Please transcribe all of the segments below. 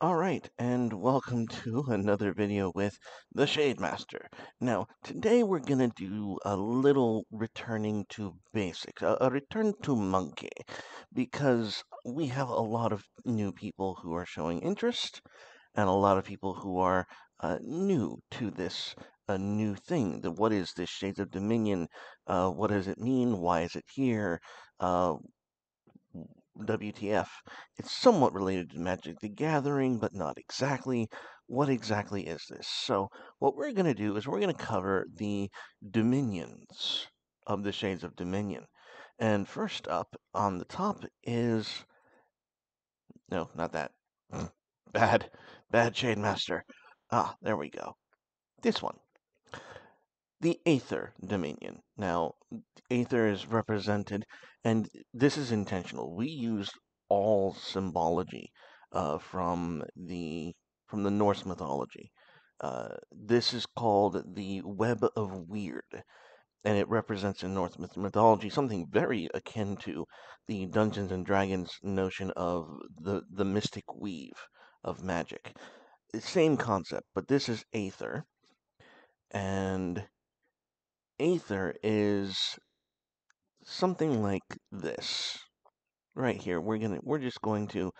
Alright, and welcome to another video with the Shade Master. Now, today we're gonna do a little returning to basics, a return to Monkey, because we have a lot of new people who are showing interest, and a lot of people who are new to this new thing. What is this Shades of Dominion? What does it mean? Why is it here? Uh, WTF. It's somewhat related to Magic the Gathering, but not exactly. What exactly is this? So, what we're going to do is we're going to cover the dominions of the Shades of Dominion. And first up on the top is. No, not that. Bad. Bad Shade Master. Ah, there we go. This one. The Aether Dominion. Now, Aether is represented, and this is intentional. We use all symbology from the Norse mythology. This is called the Web of Weird, and it represents in Norse mythology something very akin to the Dungeons and Dragons notion of the mystic weave of magic. Same concept, but this is Aether, and Aether is something like this. Right here, we're just going to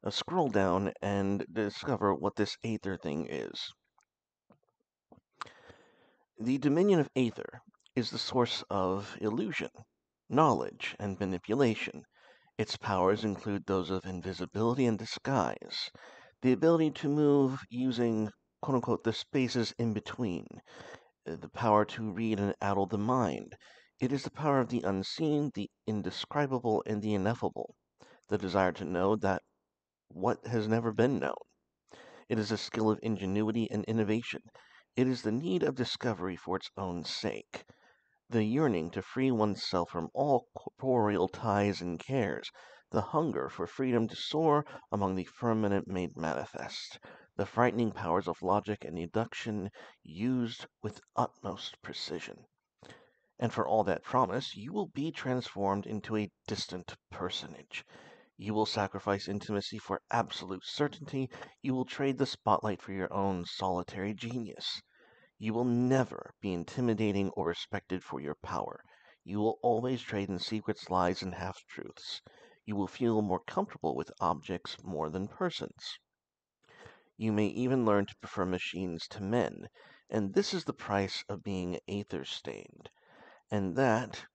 scroll down and discover what this Aether thing is. The dominion of Aether is the source of illusion, knowledge, and manipulation. Its powers include those of invisibility and disguise, the ability to move using quote unquote the spaces in between, the power to read and addle the mind. It is the power of the unseen, the indescribable, and the ineffable, the desire to know that what has never been known. It is a skill of ingenuity and innovation. It is the need of discovery for its own sake, the yearning to free oneself from all corporeal ties and cares, the hunger for freedom to soar among the firmament made manifest, the frightening powers of logic and deduction used with utmost precision. And for all that promise, you will be transformed into a distant personage. You will sacrifice intimacy for absolute certainty. You will trade the spotlight for your own solitary genius. You will never be intimidating or respected for your power. You will always trade in secrets, lies, and half truths. You will feel more comfortable with objects more than persons. You may even learn to prefer machines to men, and this is the price of being aether stained. And that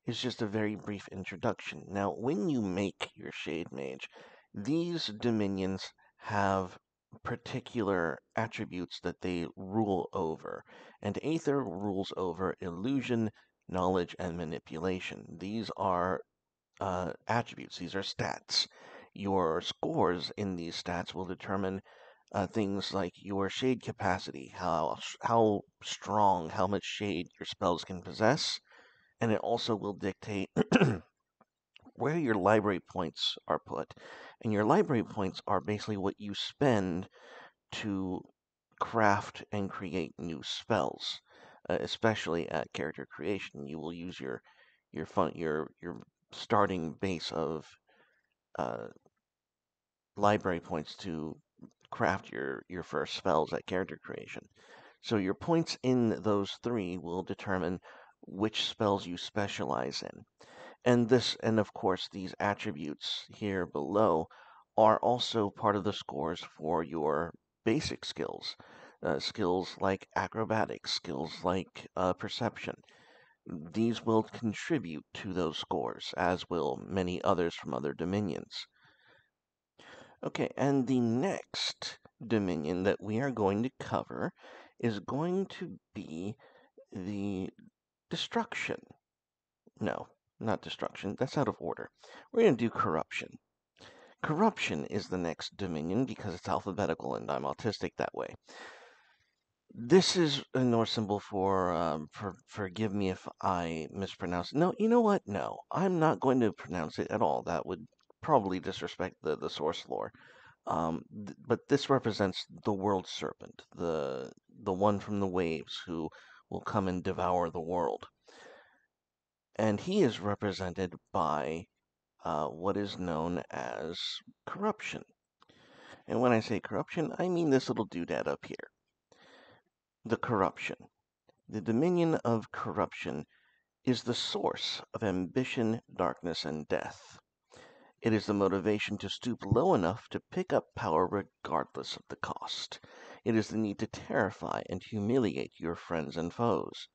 is just a very brief introduction. Now, when you make your Shade Mage, these dominions have particular attributes that they rule over, and Aether rules over illusion, knowledge, and manipulation. These are attributes, these are stats. Your scores in these stats will determine things like your shade capacity, how strong, how much shade your spells can possess, and it also will dictate where your library points are put. And your library points are basically what you spend to craft and create new spells, especially at character creation. You will use your starting base of uh, library points to craft your first spells at character creation. So your points in those three will determine which spells you specialize in. And of course, these attributes here below are also part of the scores for your basic skills. Skills like acrobatics, skills like perception. These will contribute to those scores, as will many others from other dominions. Okay, and the next dominion that we are going to cover is going to be the destruction. No, not destruction. That's out of order. We're going to do corruption. Corruption is the next dominion because it's alphabetical and I'm autistic that way. This is a Norse symbol for forgive me if I mispronounce it. No, you know what? No, I'm not going to pronounce it at all. That would probably disrespect the source lore. But this represents the world serpent, the one from the waves who will come and devour the world. And he is represented by what is known as corruption. And when I say corruption, I mean this little doodad up here. The corruption. The dominion of corruption is the source of ambition, darkness, and death. It is the motivation to stoop low enough to pick up power regardless of the cost. It is the need to terrify and humiliate your friends and foes.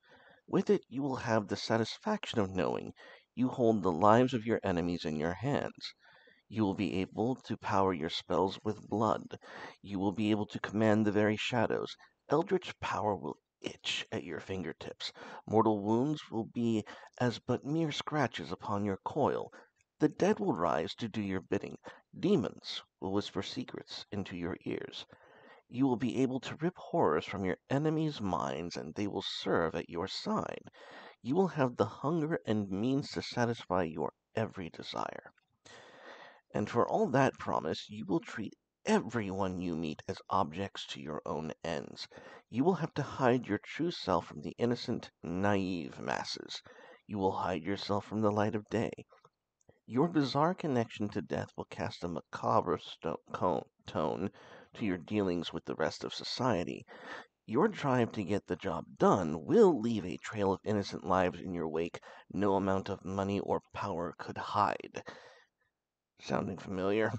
With it, you will have the satisfaction of knowing you hold the lives of your enemies in your hands. You will be able to power your spells with blood. You will be able to command the very shadows. Eldritch power will itch at your fingertips. Mortal wounds will be as but mere scratches upon your coil. The dead will rise to do your bidding. Demons will whisper secrets into your ears. You will be able to rip horrors from your enemies' minds, and they will serve at your side. You will have the hunger and means to satisfy your every desire. And for all that promise, you will treat everyone you meet as objects to your own ends. You will have to hide your true self from the innocent, naive masses. You will hide yourself from the light of day. Your bizarre connection to death will cast a macabre tone to your dealings with the rest of society. Your drive to get the job done will leave a trail of innocent lives in your wake no amount of money or power could hide. Sounding familiar?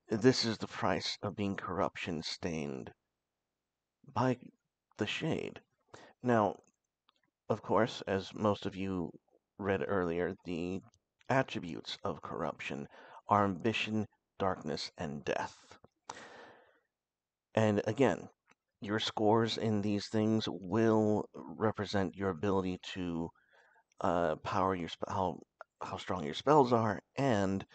This is the price of being corruption stained by the shade. Now, of course, as most of you read earlier, the attributes of corruption are ambition, darkness, and death. And again, your scores in these things will represent your ability to power your how strong your spells are, and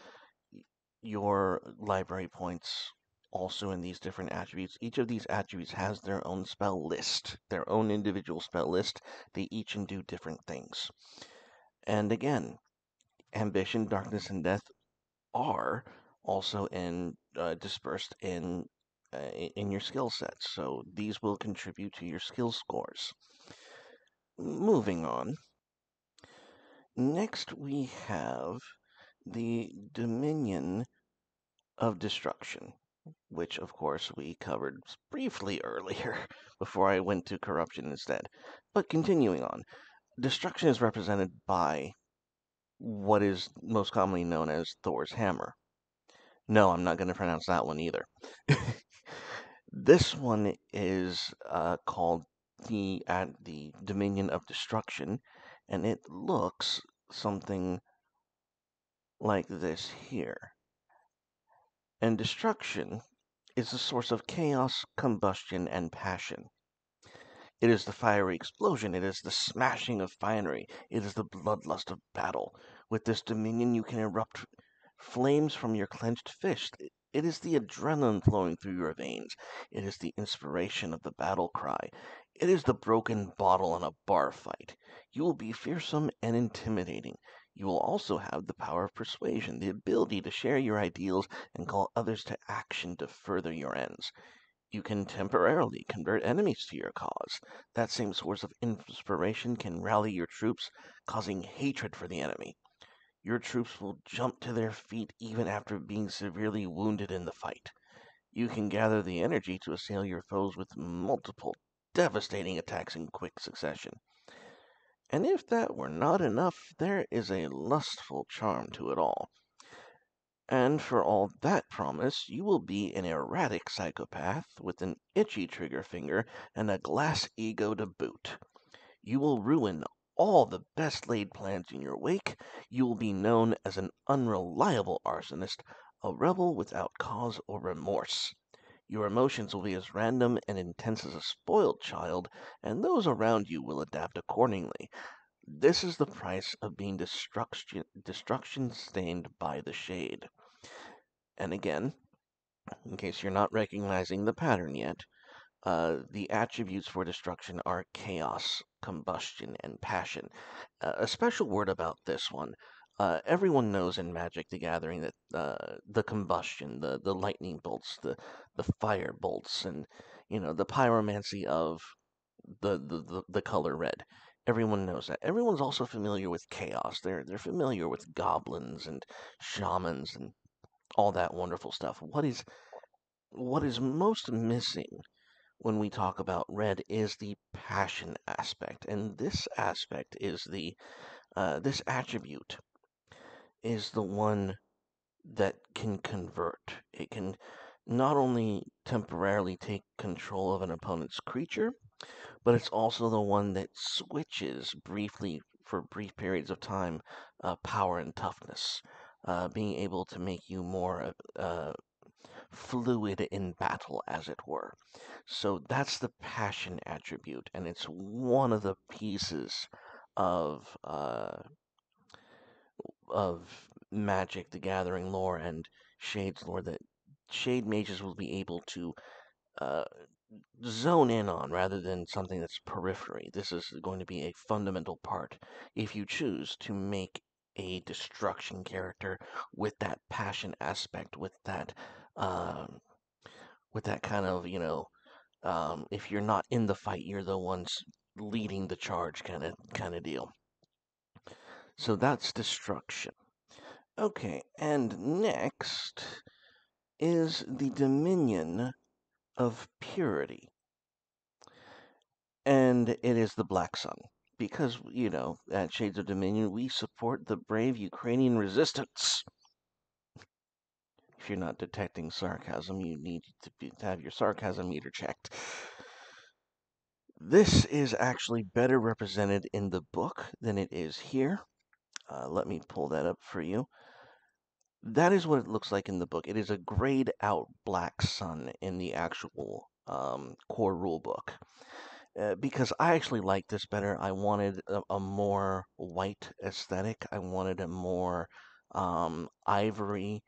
your library points also in these different attributes. Each of these attributes has their own spell list, their own individual spell list. They each do different things. And again, ambition, darkness, and death are also dispersed in your skill sets. So these will contribute to your skill scores. Moving on. Next, we have the Dominion of Destruction, which of course we covered briefly earlier before I went to corruption instead. But continuing on, destruction is represented by what is most commonly known as Thor's hammer. No, I'm not going to pronounce that one either. This one is called the Dominion of Destruction, and it looks something like this here. And destruction is the source of chaos, combustion, and passion. It is the fiery explosion. It is the smashing of finery. It is the bloodlust of battle. With this dominion, you can erupt flames from your clenched fist. It is the adrenaline flowing through your veins. It is the inspiration of the battle cry. It is the broken bottle in a bar fight. You will be fearsome and intimidating. You will also have the power of persuasion, the ability to share your ideals and call others to action to further your ends. You can temporarily convert enemies to your cause. That same source of inspiration can rally your troops, causing hatred for the enemy. Your troops will jump to their feet even after being severely wounded in the fight. You can gather the energy to assail your foes with multiple devastating attacks in quick succession. And if that were not enough, there is a lustful charm to it all. And for all that promise, you will be an erratic psychopath with an itchy trigger finger and a glass ego to boot. You will ruin all the best laid plans in your wake. You will be known as an unreliable arsonist, a rebel without cause or remorse. Your emotions will be as random and intense as a spoiled child, and those around you will adapt accordingly. This is the price of being destruction stained by the shade. And again, in case you're not recognizing the pattern yet, the attributes for destruction are chaos, combustion, and passion. A special word about this one. Everyone knows in Magic the Gathering that the combustion, the lightning bolts, the fire bolts, and the pyromancy of the color red. Everyone knows that. Everyone's also familiar with chaos. They're familiar with goblins and shamans and all that wonderful stuff. what is most missing when we talk about red is the passion aspect, and this aspect is this attribute is the one that can convert. It can not only temporarily take control of an opponent's creature, but it's also the one that switches briefly for brief periods of time power and toughness, being able to make you more fluid in battle, as it were. So that's the passion attribute, and it's one of the pieces of of Magic: The Gathering lore and Shade's lore that Shade mages will be able to uh, zone in on rather than something that's periphery. This is going to be a fundamental part if you choose to make a destruction character with that passion aspect, um, with that kind of if you're not in the fight, you're the ones leading the charge kind of deal. So that's destruction. Okay, and next is the Dominion of Purity. And it is the Black Sun. Because, at Shades of Dominion, we support the brave Ukrainian resistance. If you're not detecting sarcasm, you need to have your sarcasm meter checked. This is actually better represented in the book than it is here. Let me pull that up for you. That is what it looks like in the book. It is a grayed out black sun in the actual core rule book. Because I actually like this better. I wanted a more white aesthetic. I wanted a more ivory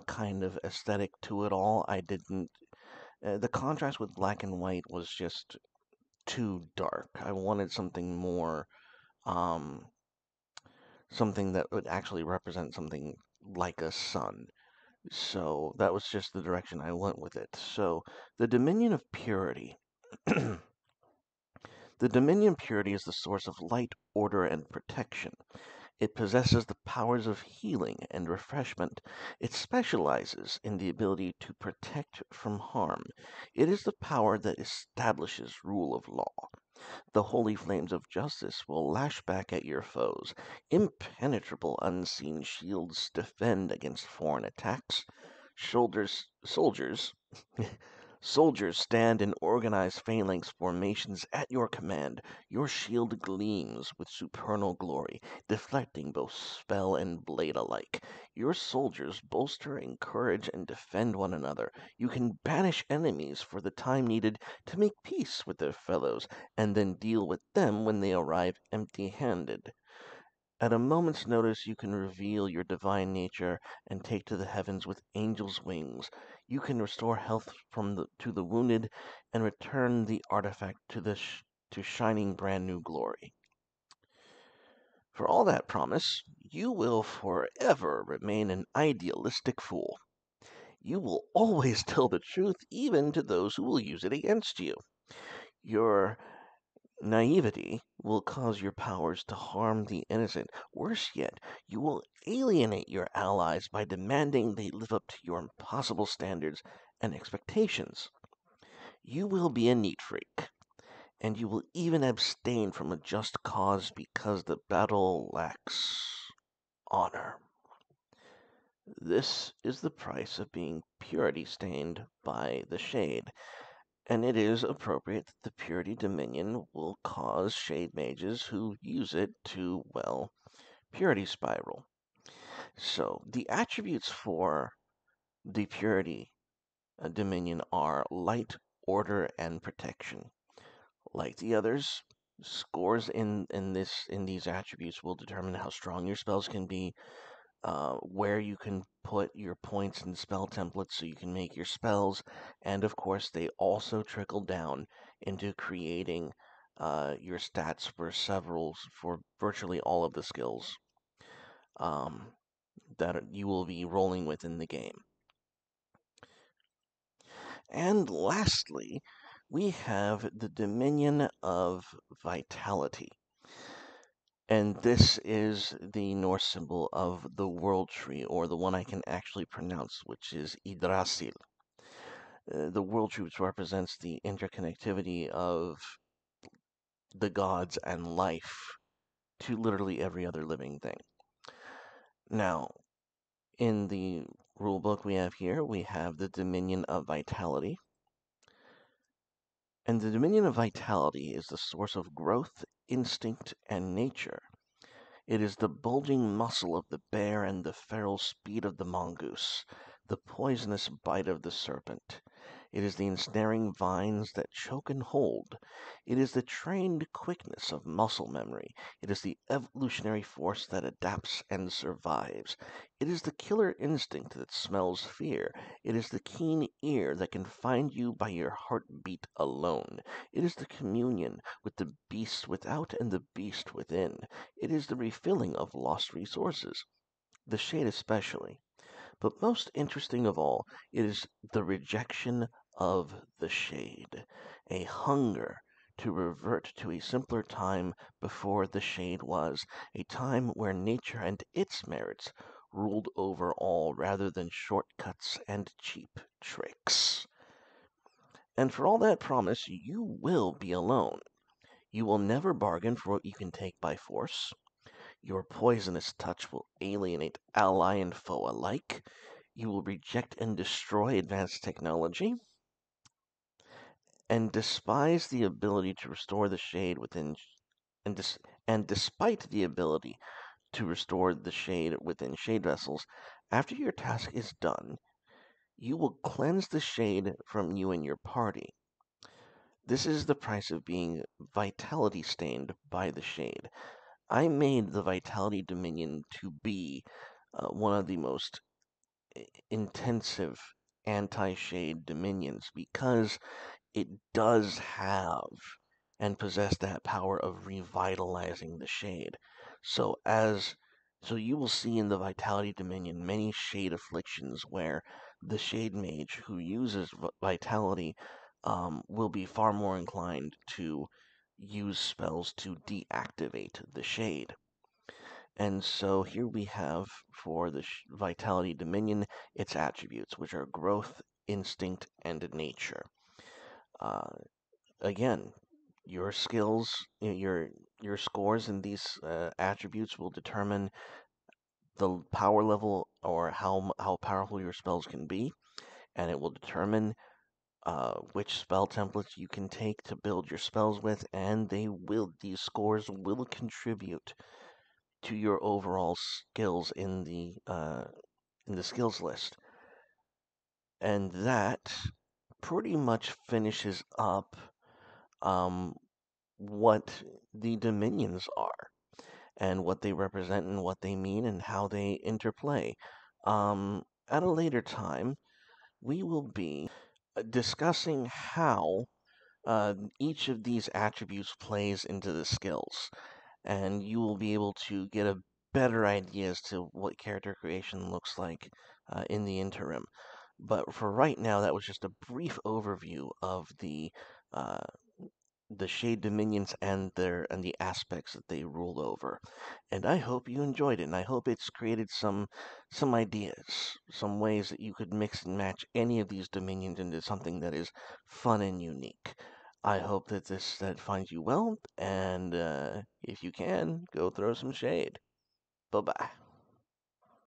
kind of aesthetic to it all. I didn't. The contrast with black and white was just too dark. I wanted something more, um, something that would actually represent something like a sun. So that was just the direction I went with it. So the Dominion of Purity. The Dominion Purity is the source of light, order, and protection. It possesses the powers of healing and refreshment. It specializes in the ability to protect from harm. It is the power that establishes rule of law. The holy flames of justice will lash back at your foes. Impenetrable unseen shields defend against foreign attacks. Soldiers Soldiers stand in organized phalanx formations at your command. Your shield gleams with supernal glory, deflecting both spell and blade alike. Your soldiers bolster, encourage, and defend one another. You can banish enemies for the time needed to make peace with their fellows, and then deal with them when they arrive empty handed. At a moment's notice you can reveal your divine nature and take to the heavens with angels' wings. You can restore health to the wounded and return the artifact to shining brand new glory. For all that promise, you will forever remain an idealistic fool. You will always tell the truth even to those who will use it against you. Your naivety will cause your powers to harm the innocent. Worse yet, you will alienate your allies by demanding they live up to your impossible standards and expectations. You will be a neat freak, and you will even abstain from a just cause because the battle lacks honor. This is the price of being purity stained by the shade, and it is appropriate that the Purity Dominion will cause Shade Mages who use it to, well, Purity Spiral. So, the attributes for the Purity Dominion are Light, Order, and Protection. Like the others, scores in these attributes will determine how strong your spells can be, where you can put your points and spell templates so you can make your spells, and of course, they also trickle down into creating your stats for virtually all of the skills um, that you will be rolling with in the game. And lastly, we have the Dominion of Vitality. And this is the Norse symbol of the world tree, or the one I can actually pronounce, which is Yggdrasil. The world truth represents the interconnectivity of the gods and life to literally every other living thing. Now, in the rule book we have here, we have the Dominion of Vitality. And the Dominion of Vitality is the source of growth, instinct, and nature. It is the bulging muscle of the bear and the feral speed of the mongoose, the poisonous bite of the serpent. It is the ensnaring vines that choke and hold. It is the trained quickness of muscle memory. It is the evolutionary force that adapts and survives. It is the killer instinct that smells fear. It is the keen ear that can find you by your heartbeat alone. It is the communion with the beast without and the beast within. It is the refilling of lost resources, the shade especially. But most interesting of all, it is the rejection of the shade, a hunger to revert to a simpler time before the shade was, a time where nature and its merits ruled over all rather than shortcuts and cheap tricks. And for all that promise, you will be alone. You will never bargain for what you can take by force. Your poisonous touch will alienate ally and foe alike. You will reject and destroy advanced technology, and despise the ability to restore the shade within and, and despite the ability to restore the shade within shade vessels, after your task is done, you will cleanse the shade from you and your party. This is the price of being vitality stained by the shade. I made the Vitality Dominion to be one of the most intensive anti-shade dominions because it does have and possess that power of revitalizing the shade. So as so you will see in the Vitality Dominion many shade afflictions where the Shade Mage who uses Vitality will be far more inclined to use spells to deactivate the shade. And so here we have for the Vitality Dominion its attributes, which are growth, instinct, and nature. Uh, Again, your skills, your scores in these attributes will determine the power level or how powerful your spells can be, and it will determine which spell templates you can take to build your spells with, and these scores will contribute to your overall skills in the skills list. And that pretty much finishes up um, what the dominions are and what they represent and what they mean and how they interplay. At a later time, we will be discussing how each of these attributes plays into the skills, and you will be able to get a better idea as to what character creation looks like in the interim. But for right now, that was just a brief overview of uh, the Shade Dominions and the aspects that they rule over. And I hope you enjoyed it, and I hope it's created some ideas, some ways that you could mix and match any of these dominions into something that is fun and unique. I hope that finds you well, and if you can, go throw some shade. Bye bye.